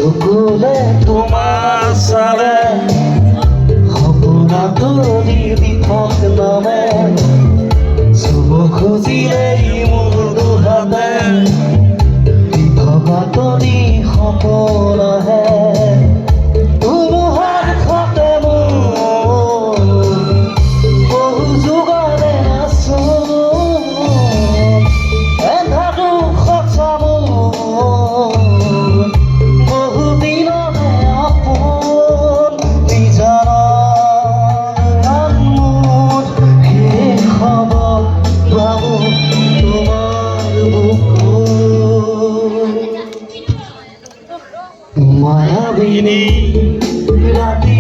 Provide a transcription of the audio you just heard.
চকুলে তোমাৰ চালে সপোনাটোৰি দিঠক নামে চুব খুজিলেই মোৰ দুহাতে বিধবাতৰি সপোন আহে ধুমুহাৰ খতে মোৰ বহু যুগৰে আছো এন্ধাৰো সঁচা মোৰ বহু দিনৰে আপোন বিজাৰৰ আনমোদ শেষ হ'ব বাবু তোমাৰ বুকুত মায়াবিনী ৰাতি